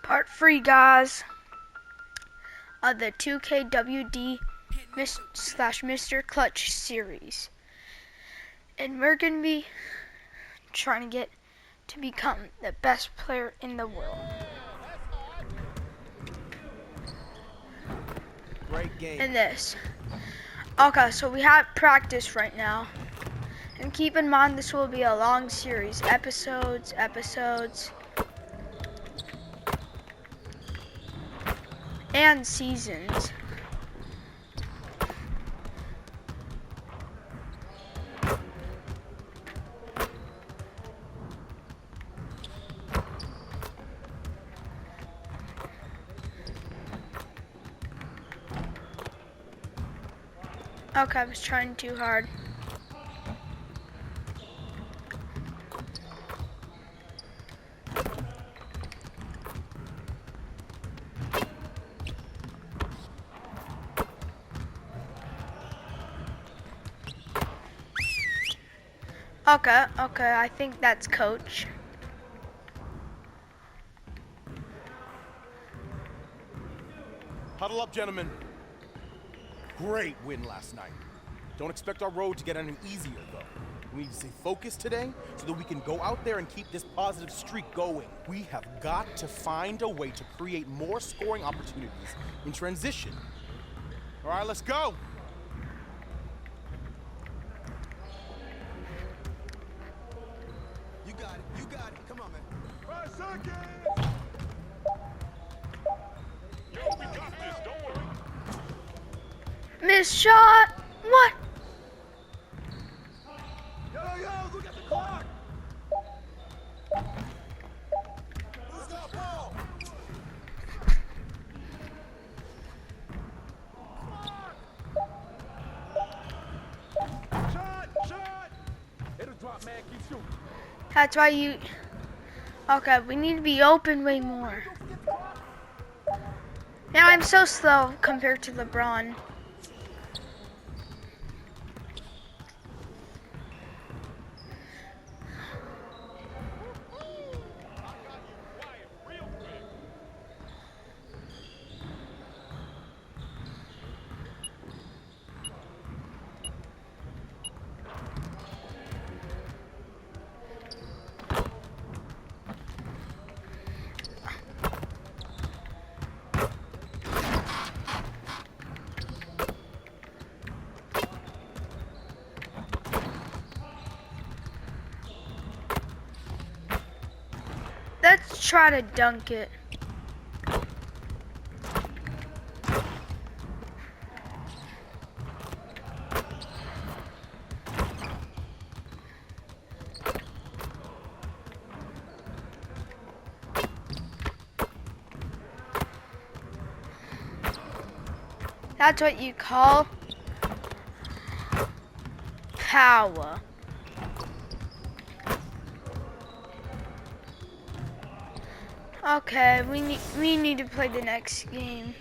Part 3, guys, of the 2KWD slash Mr. Clutch series. And we're going to be trying to get to become the best player in the world. Great game. In this. Okay, so we have practice right now. And keep in mind this will be a long series. Episodes. And seasons. Okay, I was trying too hard. Okay, I think that's coach. Huddle up, gentlemen. Great win last night. Don't expect our road to get any easier, though. We need to stay focused today so that we can go out there and keep this positive streak going. We have got to find a way to create more scoring opportunities in transition. All right, let's go. You got it. Come on, man. 5 seconds. Yo, we got this, don't worry. Missed shot. What? Yo, look at the clock. Who's got ball? Shot. It'll drop, man. Keep shooting. That's why you... Okay, we need to be open way more. Now I'm so slow compared to LeBron. Let's try to dunk it. That's what you call power. Okay, we need to play the next game.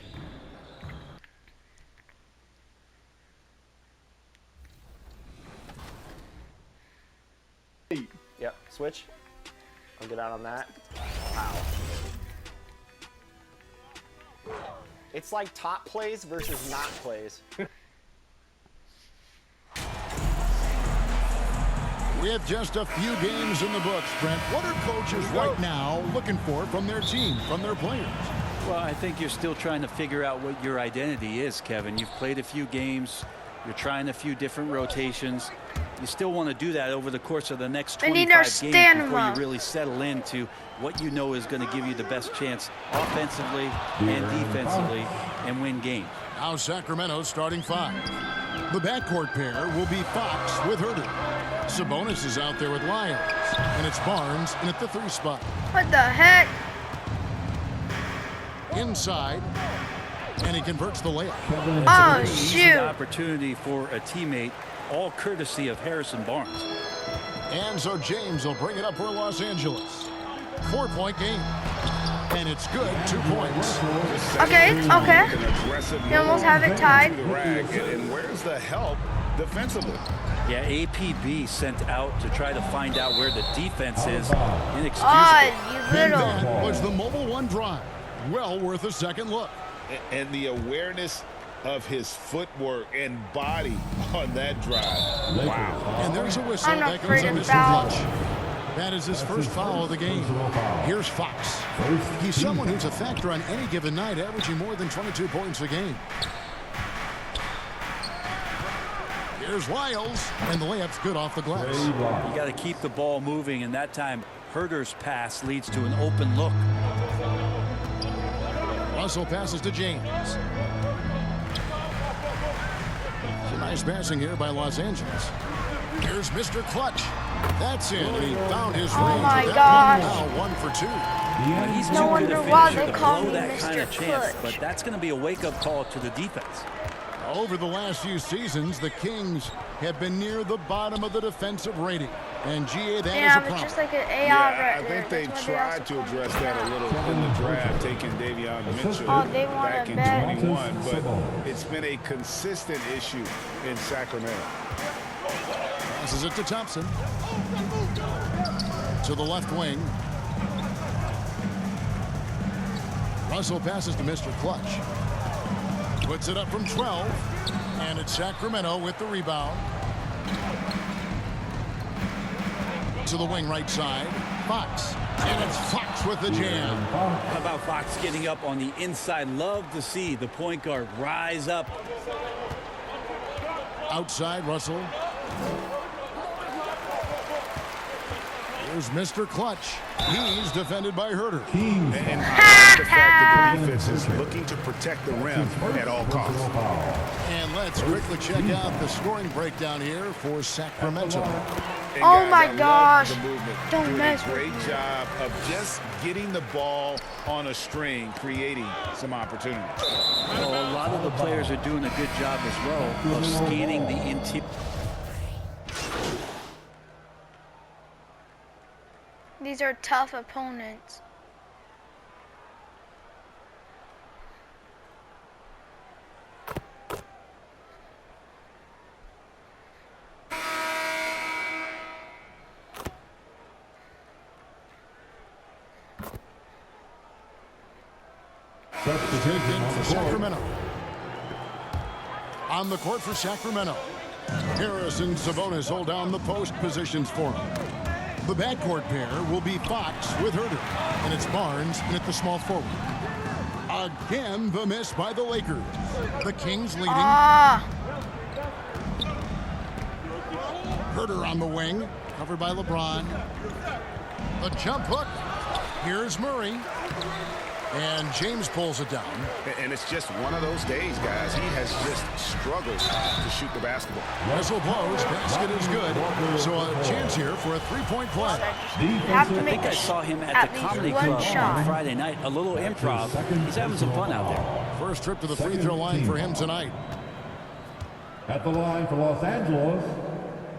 Yep, switch. I'll get out on that. Wow. It's like top plays versus not plays. With just a few games in the books, Brent, what are coaches right now looking for from their team, from their players? Well, I think you're still trying to figure out what your identity is, Kevin. You've played a few games. You're trying a few different rotations. You still want to do that over the course of the next 25 games before you really settle into what you know is going to give you the best chance offensively and defensively and win games. Now Sacramento's starting 5. The backcourt pair will be Fox with Herder. Sabonis is out there with Lyons, and it's Barnes in at the 3 spot. What the heck? Inside, and he converts the layup. Oh, Easy shoot. opportunity for a teammate, all courtesy of Harrison Barnes. And so James will bring it up for Los Angeles. 4-point game. And it's good, 2 points. Okay. You almost have it tied. And where's the help defensively? Yeah, APB sent out to try to find out where the defense is. Oh, Inexcusable. you And little. that was the Mobile One one drive. Well worth a second look. And the awareness of his footwork and body on that drive. Wow. And there's a whistle I'm not that goes afraid on of Mr. fouls. Clutch. That is his first foul of the game. Here's Fox. He's someone who's a factor on any given night, averaging more than 22 points a game. Here's Lyles, and the layup's good off the glass. You got to keep the ball moving, and that time Herder's pass leads to an open look. Russell passes to James. Some nice passing here by Los Angeles. Here's Mr. Clutch. That's in, and he found his range. Oh my with gosh. that one. Now 1 for 2. He's No too good wonder a why finisher they to call blow me that kind Mr. of chance, Clutch. but that's going to be a wake-up call to the defense. Over the last few seasons, the Kings have been near the bottom of the defensive rating. And GA, that is a Damn, problem. it's just like an AI Yeah, right I there. think they That's why tried also to call me address that a little in the draft, taking Davion Mitchell Oh, they wanna back in bet. 21, but it's been a consistent issue in Sacramento. Passes it to Thompson. To the left wing. Russell passes to Mr. Clutch. Puts it up from 12. And it's Sacramento with the rebound. To the wing right side. Fox. And it's Fox with the jam. How about Fox getting up on the inside? Love to see the point guard rise up. Outside, Russell. Here's Mr. Clutch. He's defended by Herder. And the fact that the defense is looking to protect the rim at all costs. And let's quickly check out the scoring breakdown here for Sacramento. And Oh guys, my I love gosh. the movement. Don't Doing mess a with great me. job of just getting the ball on a string, creating some opportunities. Well, a lot of the players are doing a good job as well of scanning the interior. These are tough opponents. For Sacramento. On the court for Sacramento. Harris and Sabonis hold down the post positions for him. The backcourt pair will be Fox with Herder. And it's Barnes in at the small forward. Again, the miss by the Lakers. The Kings leading. Herder on the wing. Covered by LeBron. The jump hook. Here's Murray. And James pulls it down. And it's just one of those days, guys. He has just struggled to shoot the basketball. Whistle blows. Basket is good. So a chance here for a three-point play. You have to I make think I saw him at the Comedy one Club on shot. Friday night. A little improv. He's having some fun out there. First trip to the free throw line for him tonight. At the line for Los Angeles,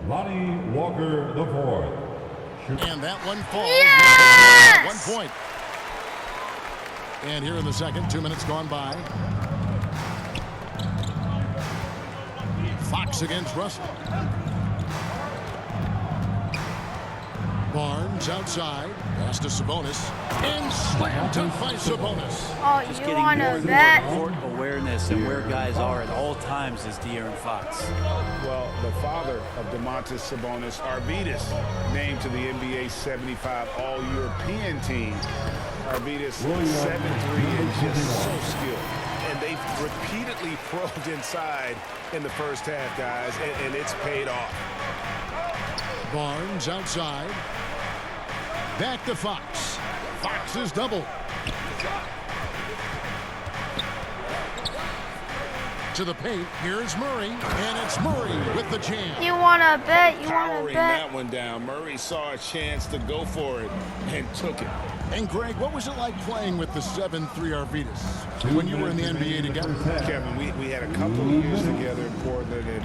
Lonnie Walker IV. And that one falls. Yes! 1 point. And here in the second, 2 minutes gone by. Fox against Russell. Barnes outside. Pass to Sabonis. And slammed dunk by Sabonis. Oh, Just you getting want more to and more bet? court awareness and where guys are at all times is De'Aaron Fox. Well, the father of Domantas Sabonis, Arvydas, named to the NBA 75 All-European team. Arvydas, 7'3", and just so skilled. And they've repeatedly probed inside in the first half, guys, and it's paid off. Barnes outside. Back to Fox. Fox is double. To the paint. Here's Murray. And it's Murray with the jam. You want to bet? You want to Powering bet? that one down. Murray saw a chance to go for it and took it. And Greg, what was it like playing with the 7'3" Arvydas when you were in the NBA together? Kevin, we had a couple of years together in Portland, and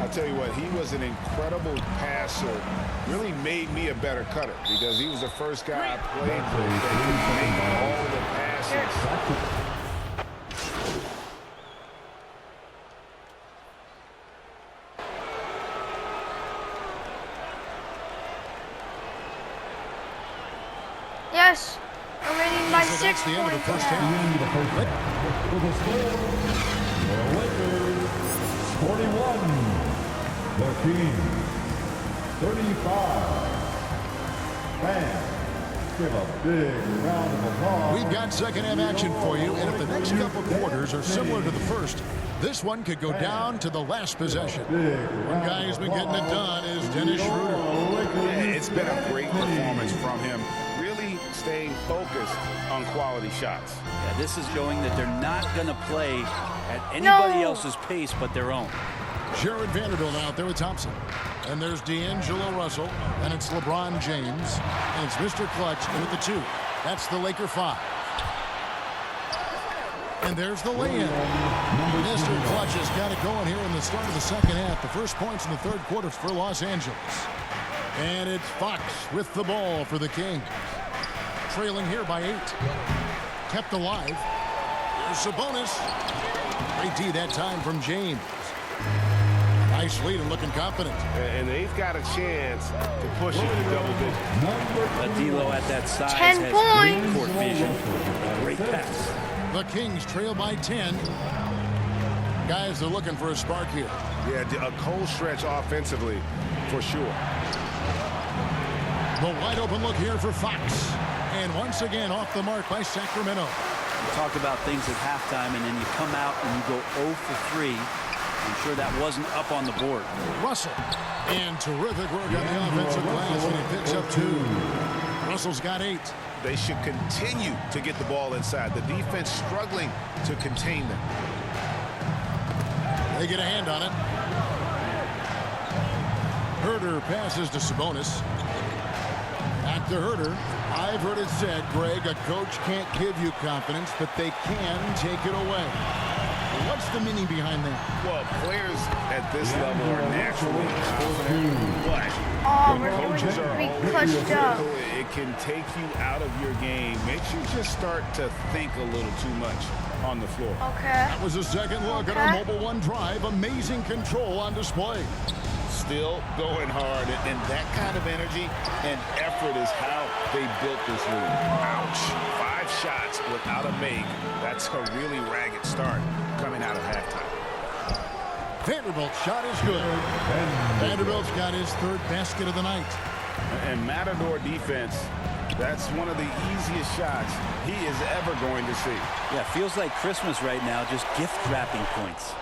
I'll tell you what, he was an incredible passer. Really made me a better cutter because he was the first guy I played with that could make all the passes. Yes. We're winning by 6. that's the end of the first half. With the score, the Lakers 41, the Kings 35. Fans, give a big round of applause. We've got second half action for you, and if the next couple quarters are similar to the first, this one could go down to the last possession. One guy who's been getting it done is Dennis Schroeder. Yeah, it's been a great performance from him, really staying focused on quality shots. Yeah, this is showing that they're not going to play at anybody else's pace but their own. Jared Vanderbilt out there with Thompson. And there's D'Angelo Russell, and it's LeBron James, and it's Mr. Clutch in with the 2. That's the Laker 5. And there's the lay-in. Mr. Clutch has got it going here in the start of the second half. The first points in the third quarter for Los Angeles. And it's Fox with the ball for the Kings. Trailing here by 8. Kept alive. Here's Sabonis. Great D that time from James. Nice lead and looking confident. And they've got a chance to push it to double digits. D'Lo at that size 10 has points. great court vision. Great pass. The Kings trail by 10. Guys, they're looking for a spark here. Yeah, a cold stretch offensively, for sure. The wide open look here for Fox. And once again off the mark by Sacramento. We talked about things at halftime, and then you come out and you go 0 for 3. I'm sure that wasn't up on the board. Russell. And terrific work on the offensive glass, and he picks up 2. Russell's got 8. They should continue to get the ball inside. The defense struggling to contain them. They get a hand on it. Herder passes to Sabonis. Back to Herder. I've heard it said, Greg, a coach can't give you confidence, but they can take it away. What's the meaning behind that? Well, players at this level are naturally confident, but when coaches are always critical, it can take you out of your game. Makes you just start to think a little too much on the floor. Okay. That was a second look at our Mobile One drive. Amazing control on display. Still going hard, and that kind of energy and effort is how they built this league. Ouch. 5 shots without a make. That's a really ragged start coming out of halftime. Vanderbilt's shot is good. Vanderbilt's got his 3rd basket of the night. And Matador defense, that's one of the easiest shots he is ever going to see. Yeah, feels like Christmas right now, just gift wrapping points.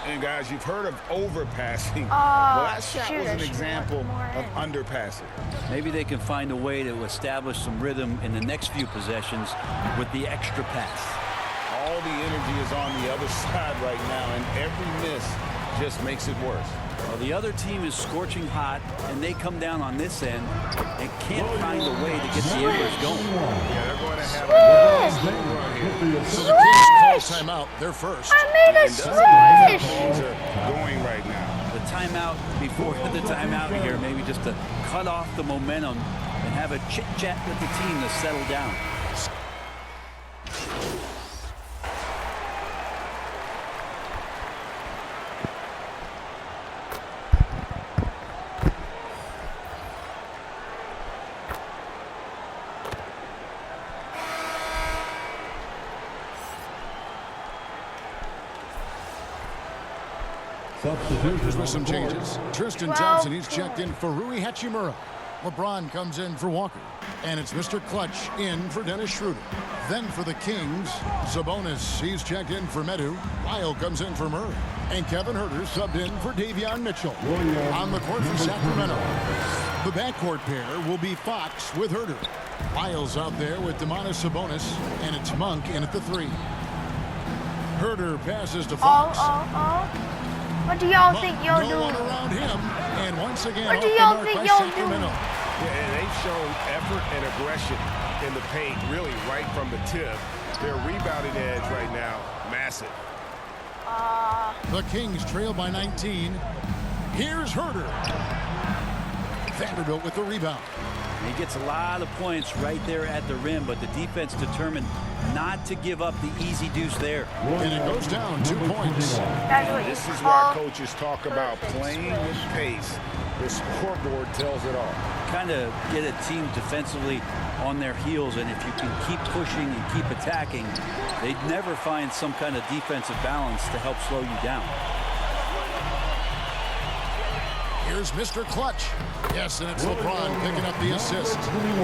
And guys, you've heard of overpassing. Well, that shot was an example of underpassing. Maybe they can find a way to establish some rhythm in the next few possessions with the extra pass. All the energy is on the other side right now, and every miss just makes it worse. Well, the other team is scorching hot, and they come down on this end and can't find a way to get the embers going. Yeah, they're going to have a run here. So the Kings call timeout. They're first. I made a swish. Things are going right now. The timeout before the timeout here, maybe just to cut off the momentum and have a chit-chat with the team to settle down. There's been some changes. Tristan Thompson, he's checked in for Rui Hachimura. LeBron comes in for Walker. And it's Mr. Clutch in for Dennis Schroeder. Then for the Kings, Sabonis, he's checked in for Medu. Lyle comes in for Murray. And Kevin Herter subbed in for Davion Mitchell. On the court for Sacramento, the backcourt pair will be Fox with Herter. Lyle's out there with Domantas Sabonis. And it's Monk in at the 3. Herter passes to Fox. What do y'all think y'all No one doing? around him, and once again, What do off the y'all mark think by y'all Sacramento. Yeah, and they've shown effort and aggression in the paint, really right from the tip. Their rebounding edge right now, massive. The Kings trail by 19. Here's Herter. Vanderbilt with the rebound. He gets a lot of points right there at the rim, but the defense determined not to give up the easy deuce there. And it goes down 2 points. That's what This you is why call coaches talk about playing with pace. The scoreboard tells it all. kind of get a team defensively on their heels, and if you can keep pushing and keep attacking, they'd never find some kind of defensive balance to help slow you down. Here's Mr. Clutch. Yes, and it's LeBron picking up the assist.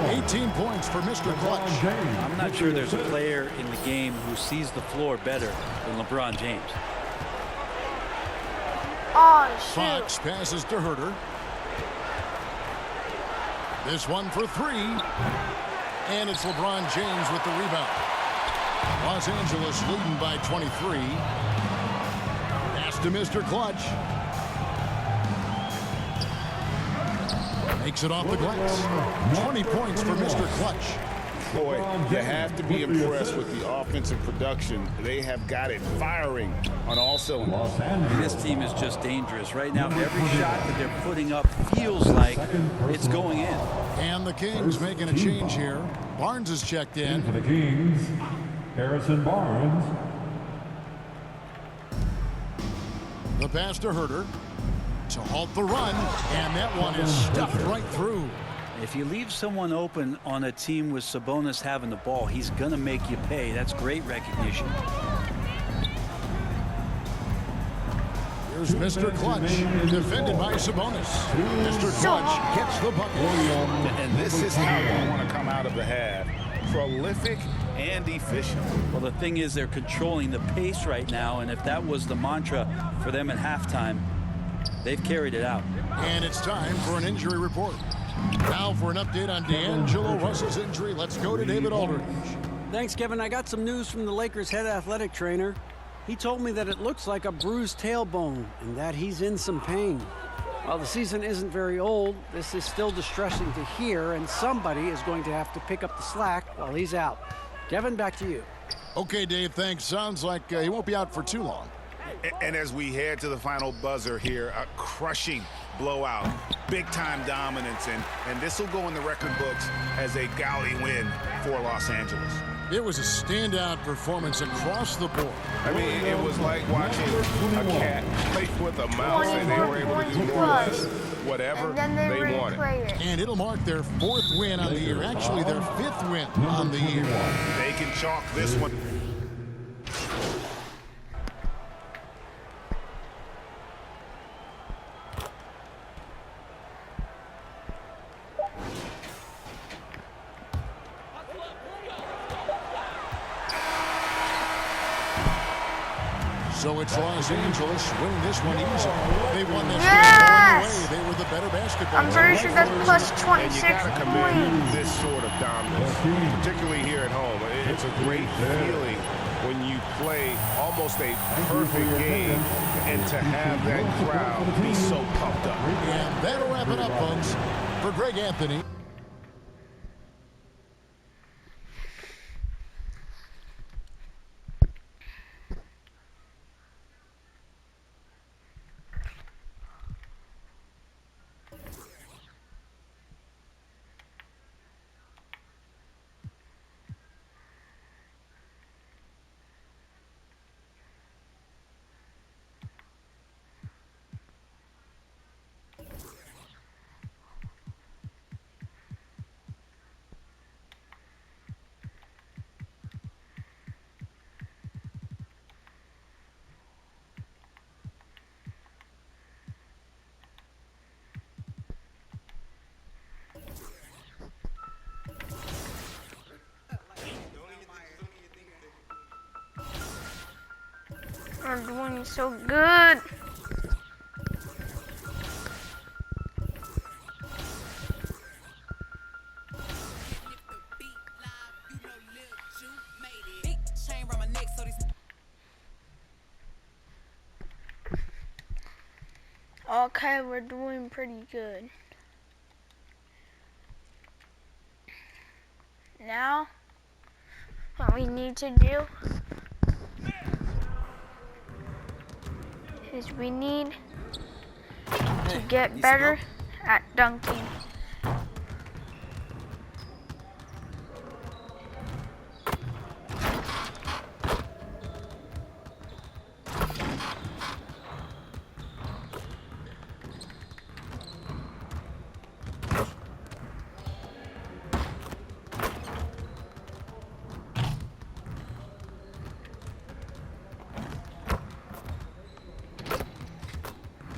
18 points for Mr. Clutch. I'm not sure there's a player in the game who sees the floor better than LeBron James. Oh, shoot. Fox passes to Herter. This one for three. And it's LeBron James with the rebound. Los Angeles leading by 23. Pass to Mr. Clutch. Makes it off the glass. 20 points for Mr. Clutch. Boy, you have to be impressed with the offensive production. They have got it firing on all cylinders. This team is just dangerous. Right now, every shot that they're putting up feels like it's going in. And the Kings making a change here. Barnes is checked in. For the Kings, Harrison Barnes. The pass to Herter to halt the run, and that one is stuffed right through. If you leave someone open on a team with Sabonis having the ball, he's going to make you pay. That's great recognition. Here's Mr. Clutch, defended by Sabonis. Mr. Clutch gets the bucket. And this is how you want to come out of the half. Prolific and efficient. Well, the thing is, they're controlling the pace right now, and if that was the mantra for them at halftime, they've carried it out. And it's time for an injury report. Now for an update on D'Angelo Russell's injury, let's go to David Aldridge. Thanks, Kevin. I got some news from the Lakers' head athletic trainer. He told me that it looks like a bruised tailbone and that he's in some pain. While the season isn't very old, this is still distressing to hear, and somebody is going to have to pick up the slack while he's out. Kevin, back to you. Okay, Dave, thanks. Sounds like he won't be out for too long. And as we head to the final buzzer here, a crushing blowout, big-time dominance, and this will go in the record books as a gaudy win for Los Angeles. It was a standout performance across the board. I mean, it was like watching a cat play with a mouse, and they were able to do more or less whatever they wanted. And it'll mark their 4th win on the year, actually their 5th win on the year. They can chalk this one. So it's Los Angeles winning this one easily. They won this game going away. They were the better basketball team. I'm very sure that's plus And you 26 gotta commend points. this sort of dominance, particularly here at home. It's a great feeling when you play almost a perfect game and to have that crowd be so pumped up. And that'll wrap it up, folks. For Greg Anthony. I'm doing so good. Okay, we're doing pretty good. Now, what we need to do is we need to get better at dunking.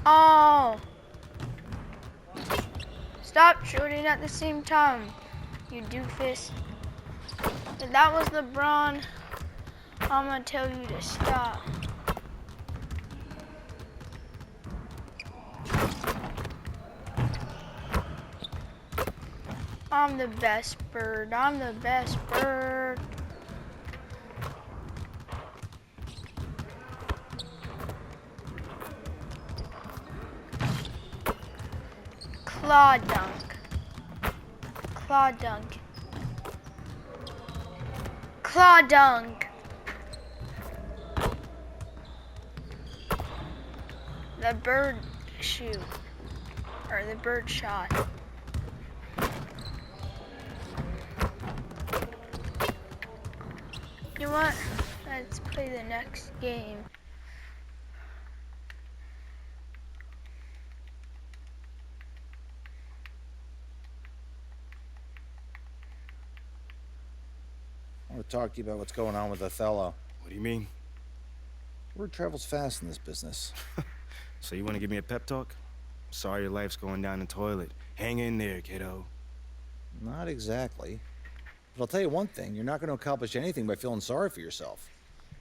Oh! Stop shooting at the same time, you doofus. If that was LeBron, I'm gonna tell you to stop. I'm the best bird. I'm the best bird. Claw dunk. Claw dunk. Claw dunk. The bird shoot. Or the bird shot. You know what? Let's play the next game. I want to talk to you about what's going on with Othello. What do you mean? Word travels fast in this business. So you want to give me a pep talk? Sorry your life's going down the toilet. Hang in there, kiddo. Not exactly. But I'll tell you one thing, you're not going to accomplish anything by feeling sorry for yourself.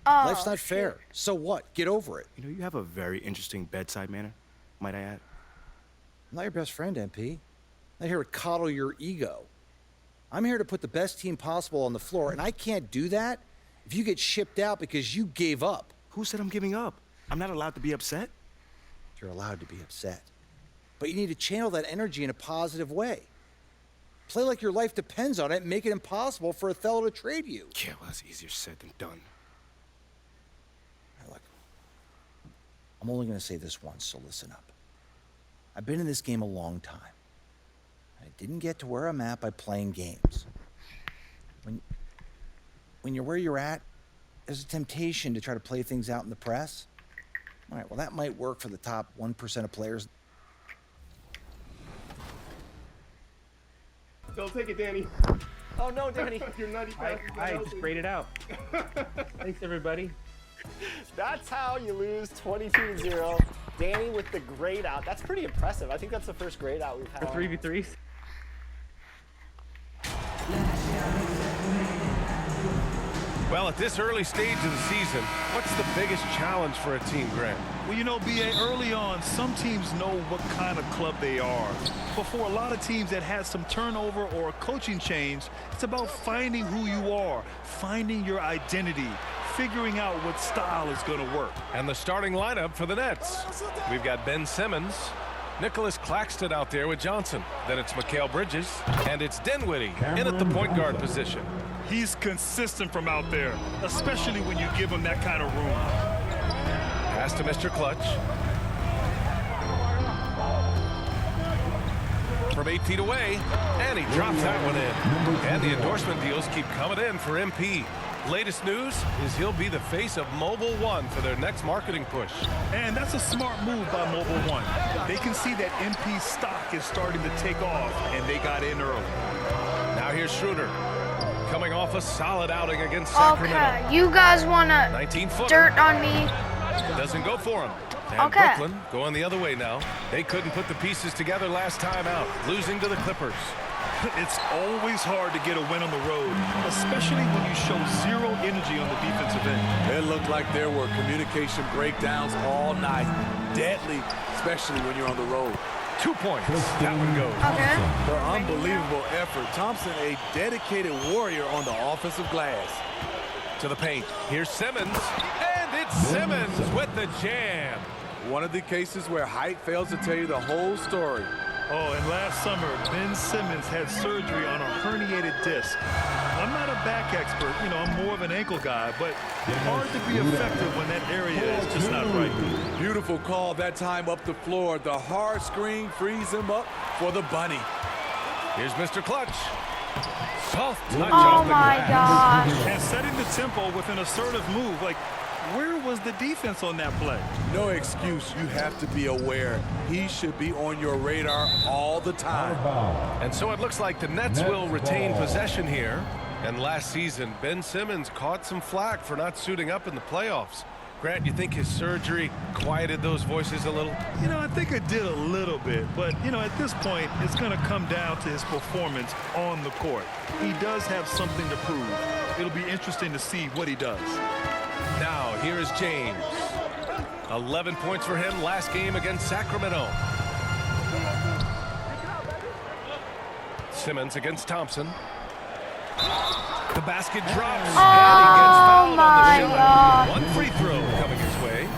Oh, Life's not fair. So what? Get over it. You know, you have a very interesting bedside manner, might I add. I'm not your best friend, MP. I'm not here to coddle your ego. I'm here to put the best team possible on the floor, and I can't do that if you get shipped out because you gave up. Who said I'm giving up? I'm not allowed to be upset. You're allowed to be upset. But you need to channel that energy in a positive way. Play like your life depends on it and make it impossible for Othello to trade you. Yeah, well, that's easier said than done. Now, look, I'm only going to say this once, so listen up. I've been in this game a long time. I didn't get to where I'm at by playing games. When you're where you're at, there's a temptation to try to play things out in the press. All right, well, that might work for the top 1% of players. Don't take it, Danny. Oh no, Danny. You're nutty bastard. I just sprayed it out. Thanks, everybody. That's how you lose 22-0. Danny with the grade out. That's pretty impressive. I think that's the first grade out we've had. For 3v3s. Well, at this early stage of the season, what's the biggest challenge for a team, Grant? Well, you know, B.A., early on, some teams know what kind of club they are. But for a lot of teams that had some turnover or a coaching change, it's about finding who you are, finding your identity, figuring out what style is going to work. And the starting lineup for the Nets. We've got Ben Simmons, Nicholas Claxton out there with Johnson. Then it's Mikal Bridges, and it's Dinwiddie in at the point guard position. He's consistent from out there, especially when you give him that kind of room. Pass to Mr. Clutch. From 8 feet away, and he drops that one in. And the endorsement deals keep coming in for MP. Latest news is he'll be the face of Mobile One for their next marketing push. And that's a smart move by Mobile One. They can see that MP stock is starting to take off, and they got in early. Now here's Schroeder, coming off a solid outing against Sacramento. Okay, you guys want to dirt on me? Doesn't go for him. And okay. Brooklyn going the other way now. They couldn't put the pieces together last time out, losing to the Clippers. It's always hard to get a win on the road, especially when you show zero energy on the defensive end. It looked like there were communication breakdowns all night. Deadly, especially when you're on the road. 2 points. That one goes. Okay. For unbelievable effort. Thompson, a dedicated warrior on the offensive glass. To the paint. Here's Simmons. And it's Simmons with the jam. One of the cases where height fails to tell you the whole story. Oh, and last summer, Ben Simmons had surgery on a herniated disc. I'm not a back expert, you know, I'm more of an ankle guy, but hard to be effective when that area is just not right. Beautiful call that time up the floor. The hard screen frees him up for the bunny. Here's Mr. Clutch. Soft touch Oh off the my glass. gosh. And setting the tempo with an assertive move, like, where was the defense on that play? No excuse. You have to be aware. He should be on your radar all the time. And so it looks like the Nets will retain possession here. And last season, Ben Simmons caught some flack for not suiting up in the playoffs. Grant, you think his surgery quieted those voices a little? You know, I think it did a little bit, but, you know, at this point, it's going to come down to his performance on the court. He does have something to prove. It'll be interesting to see what he does. Now, here is James. 11 points for him last game against Sacramento. Simmons against Thompson. The basket drops. Oh my God. One free throw coming his way.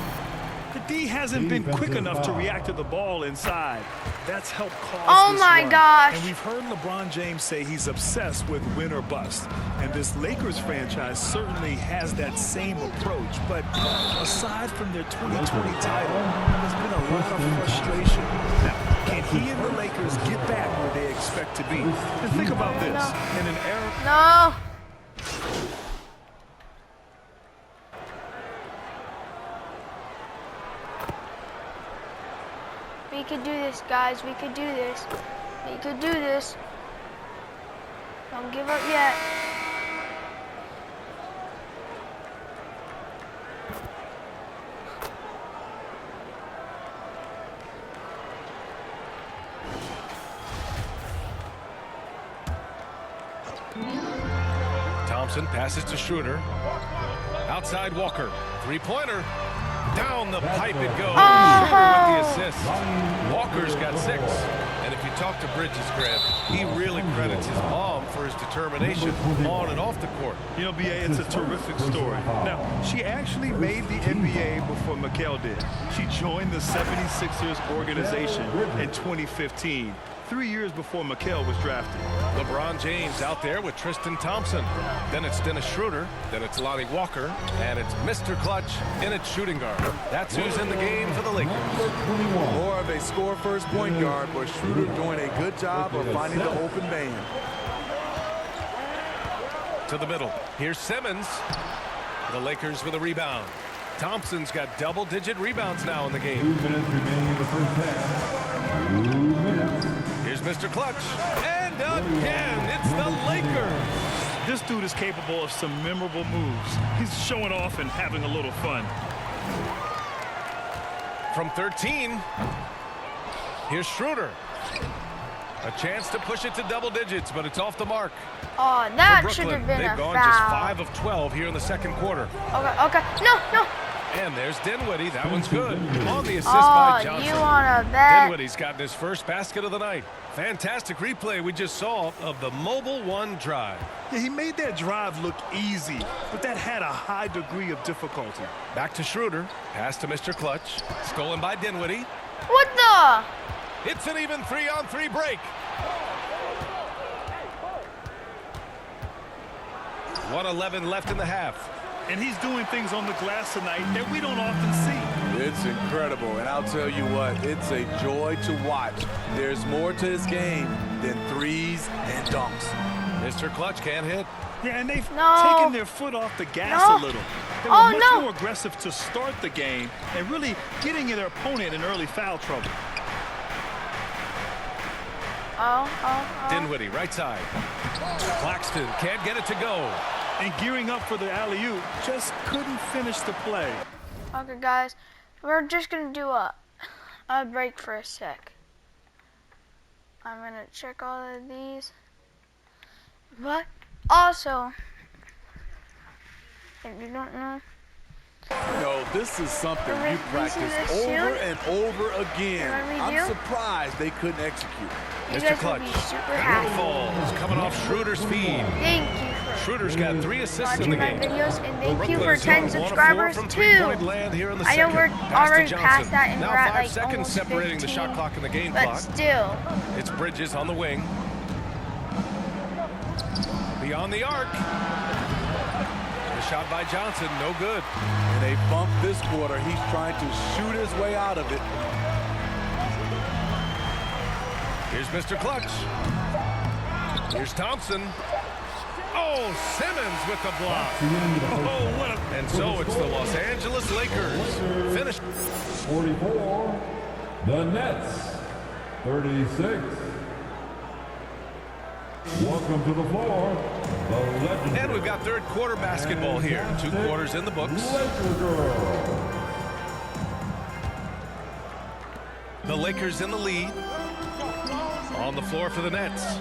The D hasn't been quick enough to react to the ball inside. That's helped cause Oh this my run. gosh. And we've heard LeBron James say he's obsessed with win or bust. And this Lakers franchise certainly has that same approach. But aside from their 2020 title, there's been a lot of frustration. Now, can he and the Lakers get back where they expect to be? And think about this. In an era... No. We could do this, guys. We could do this. We could do this. Don't give up yet. Thompson passes to Schroeder. Outside Walker. Three-pointer. Down the pipe it goes. Schroeder with the assist. Walker's got 6. And if you talk to Bridges, Grant, he really credits his mom for his determination on and off the court. You know, B.A., it's a terrific story. Now, she actually made the NBA before Mikal did. She joined the 76ers organization in 2015. 3 years before Mikal was drafted. LeBron James out there with Tristan Thompson. Then it's Dennis Schroeder. Then it's Lonnie Walker. And it's Mr. Clutch in its shooting guard. That's who's in the game for the Lakers. More of a score-first point guard, but Schroeder doing a good job of finding the open man. To the middle. Here's Simmons. The Lakers with a rebound. Thompson's got double-digit rebounds now in the game. 2 minutes remaining in the first half. 2 minutes. Here's Mr. Clutch. And again, it's the Lakers. This dude is capable of some memorable moves. He's showing off and having a little fun. From 13, here's Schroeder. A chance to push it to double digits, but it's off the mark. Oh, that should have been they've a gone foul. just 5 of 12 here in the second quarter. Okay. No. And there's Dinwiddie. That one's good. On the assist by Johnson. You wanna bet? Dinwiddie's gotten his first basket of the night. Fantastic replay we just saw of the Mobile One drive. Yeah, he made that drive look easy, but that had a high degree of difficulty. Back to Schroeder. Pass to Mr. Clutch. Stolen by Dinwiddie. What the? It's an even 3-on-3 break. 1:11 left in the half. And he's doing things on the glass tonight that we don't often see. It's incredible, and I'll tell you what, it's a joy to watch. There's more to his game than threes and dunks. Mr. Clutch can't hit. Yeah, and they've taken their foot off the gas a little. They were much more aggressive to start the game and really getting their opponent in early foul trouble. Dinwiddie, right side. Claxton can't get it to go. And gearing up for the alley-oop, just couldn't finish the play. Okay, guys, we're just gonna do a break for a sec. I'm gonna check all of these. But also, if you don't know, No, this is something you practice over and over again. I'm surprised they couldn't execute. Mr. Clutch, falls coming off Schroeder's feed. Thank you for Schroeder's got 3 assists in watching the my game. videos, and thank you for 10 subscribers too. I know we're already past that, and now we're at 5 like seconds almost separating 15, the shot clock and the game but clock. still. It's Bridges on the wing. Beyond the arc. The shot by Johnson, no good. And they bump this quarter. He's trying to shoot his way out of it. Here's Mr. Clutch. Here's Thompson. Oh, Simmons with the block. Oh, what a... And so it's the Los Angeles Lakers. Finish. 44. The Nets. 36. Welcome to the floor, the legendary. And we've got third quarter basketball here. 2 quarters in the books. Laker girl. The Lakers in the lead. On the floor for the Nets.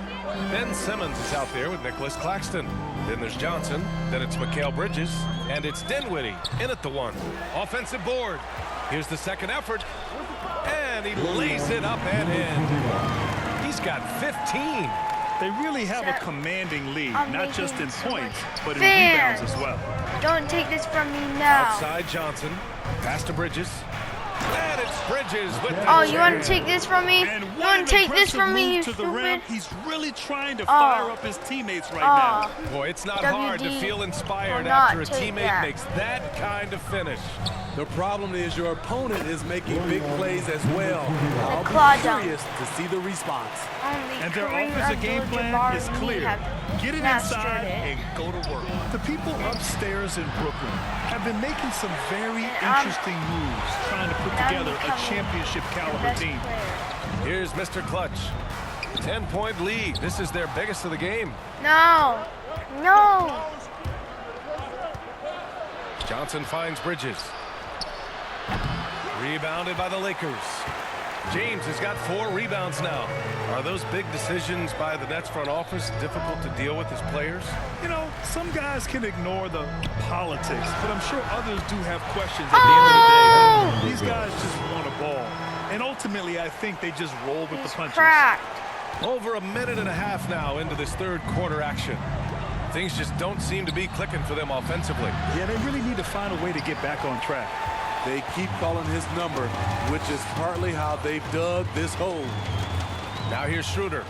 Ben Simmons is out there with Nicholas Claxton. Then there's Johnson. Then it's Mikal Bridges. And it's Dinwiddie in at the 1. Offensive board. Here's the second effort. And he lays it up and in. He's got 15. They really have a commanding lead, not just in points, but in Fans. rebounds as well. Don't take this from me now. Outside Johnson. Pass to Bridges. And it's Bridges with the Oh, you want to jam. take this from me? And You what want an to take this impressive from me, you move to the rim. stupid? He's really trying to fire up his teammates right now. Boy, it's not hard to WD feel will inspired not after a take teammate that. makes that kind of finish. The problem is your opponent is making big plays as well. I'll claw be down. curious to see the response. Only And their Kareem offensive game plan Abdul-Jabbar is and me clear. have Get it mastered inside it. and go to work. The people upstairs in Brooklyn have been making some very And I'm- interesting moves trying to put and I'm together a becoming championship the caliber best team. player. Here's Mr. Clutch. 10-point lead. This is their biggest of the game. No. No. Johnson finds Bridges. Rebounded by the Lakers. James has got 4 rebounds now. Are those big decisions by the Nets front office difficult to deal with as players? You know, some guys can ignore the politics, but I'm sure others do have questions at the end of the day. These guys just want a ball. And ultimately, I think they just roll with the punches. Cracked. Over a minute and a half now into this third quarter action. Things just don't seem to be clicking for them offensively. Yeah, they really need to find a way to get back on track. They keep calling his number, which is partly how they've dug this hole. Now here's Schroeder.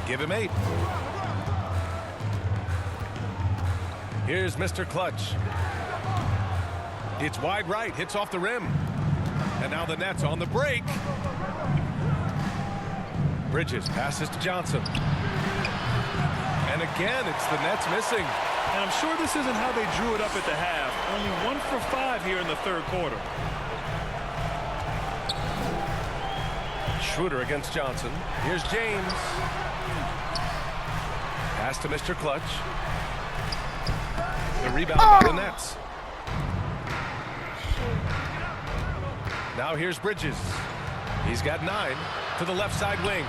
Give him 8. Here's Mr. Clutch. It's wide right, hits off the rim. And now the Nets on the break. Bridges passes to Johnson. And again, it's the Nets missing. And I'm sure this isn't how they drew it up at the half. Only 1 for 5 here in the third quarter. Schroeder against Johnson. Here's James. Pass to Mr. Clutch. The rebound by the Nets. Now here's Bridges. He's got 9 to the left side wing.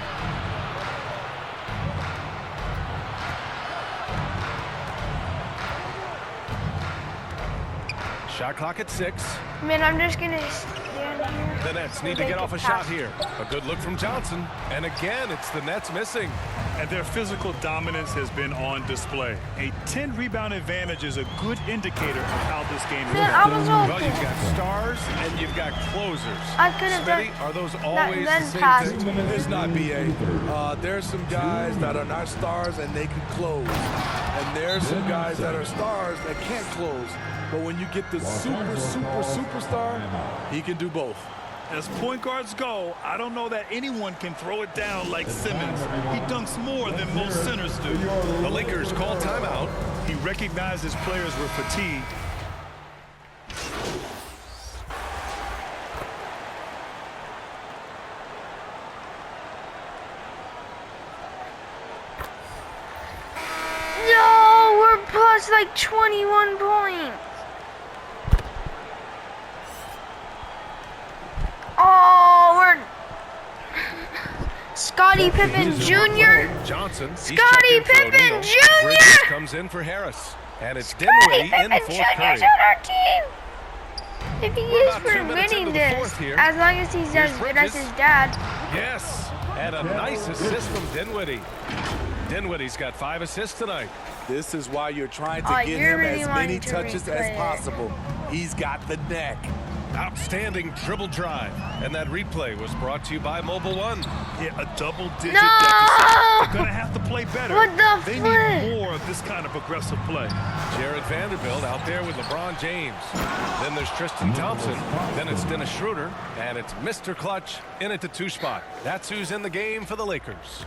Shot clock at 6. Man, I'm just going to stand here. The Nets need to get off a shot here. A good look from Johnson. And again, it's the Nets missing. And their physical dominance has been on display. A 10-rebound advantage is a good indicator of how this game is Man, I going. was Well, open. you've got stars and you've got closers. I could have done Smitty, are those that always then the same pass. thing? It's not BA. There's some guys that are not stars and they can close. And there's some guys that are stars that can't close. But when you get the superstar, he can do both. As point guards go, I don't know that anyone can throw it down like Simmons. He dunks more than most centers do. The Lakers call timeout. He recognized his players were fatigued. No, we're plus like 21 points. Oh, we're Scottie Pippen Jr. Johnson. he's Scottie checked in for Pippen O'Neal. Jr. Bridges comes in for Harris. And it's Scottie Dinwiddie in Pippen for Jr.'s Curry. on our team. If he We're is about 2 for minutes winning into the this, fourth here. as long as he's as good as Bridges. his dad. Yes. And a nice assist from Dinwiddie. Dinwiddie's got 5 assists tonight. This is why you're trying to Oh, get you're him really as wanting many to touches replay as it. possible. He's got the neck. Outstanding dribble drive. And that replay was brought to you by Mobile One. Yeah, a double-digit No! deficit. They're going to have to play better. What the They flip? need more of this kind of aggressive play. Jared Vanderbilt out there with LeBron James. Then there's Tristan Thompson. Then it's Dennis Schroeder. And it's Mr. Clutch in at the 2 spot. That's who's in the game for the Lakers.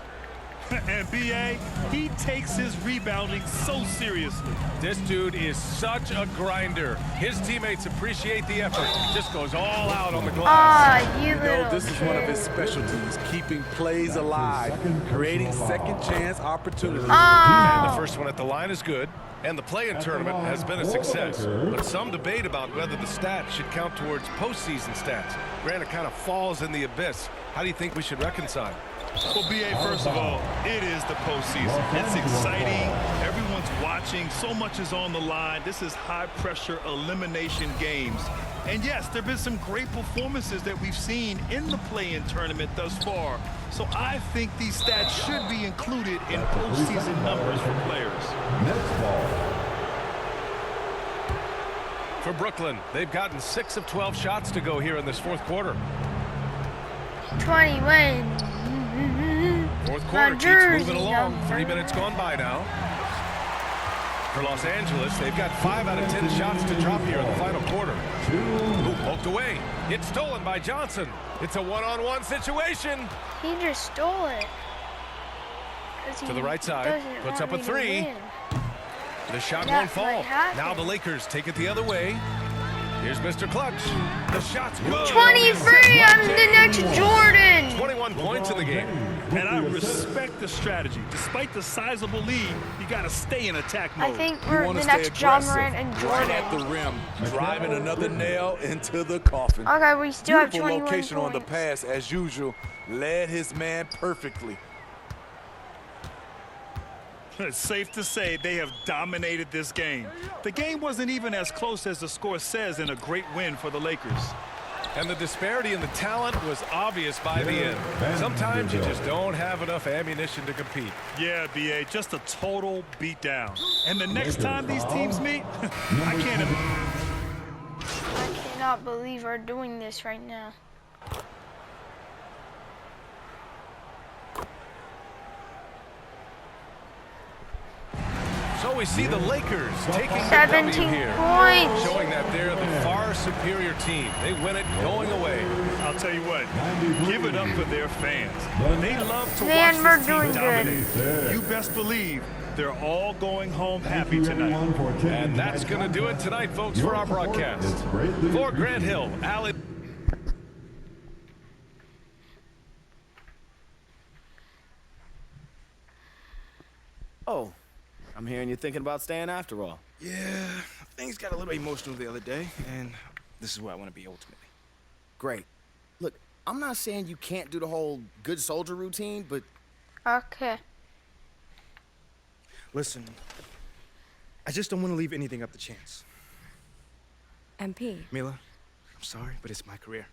And B.A., he takes his rebounding so seriously. This dude is such a grinder. His teammates appreciate the effort. Just goes all out on the glass. You know, this is one of his specialties, keeping plays alive, creating second chance opportunities. And the first one at the line is good. And the play-in tournament has been a success. But some debate about whether the stats should count towards postseason stats. Granted, kind of falls in the abyss. How do you think we should reconcile? Well, B.A., first of all, it is the postseason. It's exciting. Everyone's watching. So much is on the line. This is high-pressure elimination games. And yes, there have been some great performances that we've seen in the play-in tournament thus far. So I think these stats should be included in postseason numbers for players. For Brooklyn, they've gotten 6 of 12 shots to go here in this fourth quarter. 21. Fourth quarter keeps moving along. 3 minutes gone by now. For Los Angeles, they've got 5 out of 10 shots to drop here in the final quarter. Ooh, poked away. It's stolen by Johnson. It's a one-on-one situation. He just stole it. To the right side, puts up a 3. The shot won't fall. Now the Lakers take it the other way. Here's Mr. Clutch. The shot's good. 23, I'm the next Jordan. 21 points in the game. And I respect the strategy. Despite the sizable lead, you got to stay in attack mode. I think we're the next John Morant and Jordan. Right at the rim, driving another nail into the coffin. Okay, we still have 21 Beautiful location points. on the pass, as usual. Led his man perfectly. It's safe to say they have dominated this game. The game wasn't even as close as the score says in a great win for the Lakers. And the disparity in the talent was obvious by the end. Sometimes you just don't have enough ammunition to compete. Yeah, B.A., just a total beatdown. And the next time these teams meet, I cannot believe we're doing this right now. So we see the Lakers taking 17 the W here, points. showing that they're the far superior team. They win it going away. I'll tell you what, give it up for their fans. They love to Man, watch this we're team doing dominate. good. You best believe they're all going home happy tonight. And that's going to do it tonight, folks, for our broadcast. For Grant Hill, Allen. Oh. I'm hearing you're thinking about staying after all. Yeah, things got a little emotional the other day, and this is where I want to be ultimately. Great. Look, I'm not saying you can't do the whole good soldier routine, but... Okay. Listen, I just don't want to leave anything up to chance. MP. Mila, I'm sorry, but it's my career.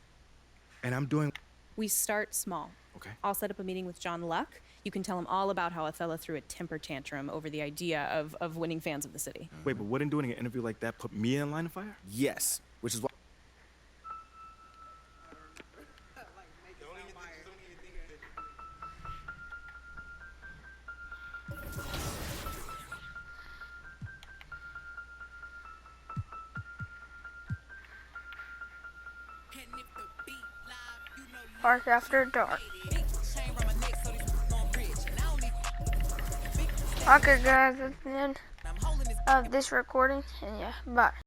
And I'm doing... We start small. Okay. I'll set up a meeting with John Luck. You can tell him all about how Othello threw a temper tantrum over the idea of winning fans of the city. Wait, but wouldn't doing an interview like that put me in line of fire? Yes, which is why... Park After Dark. Okay, guys, that's the end of this recording, and yeah, bye.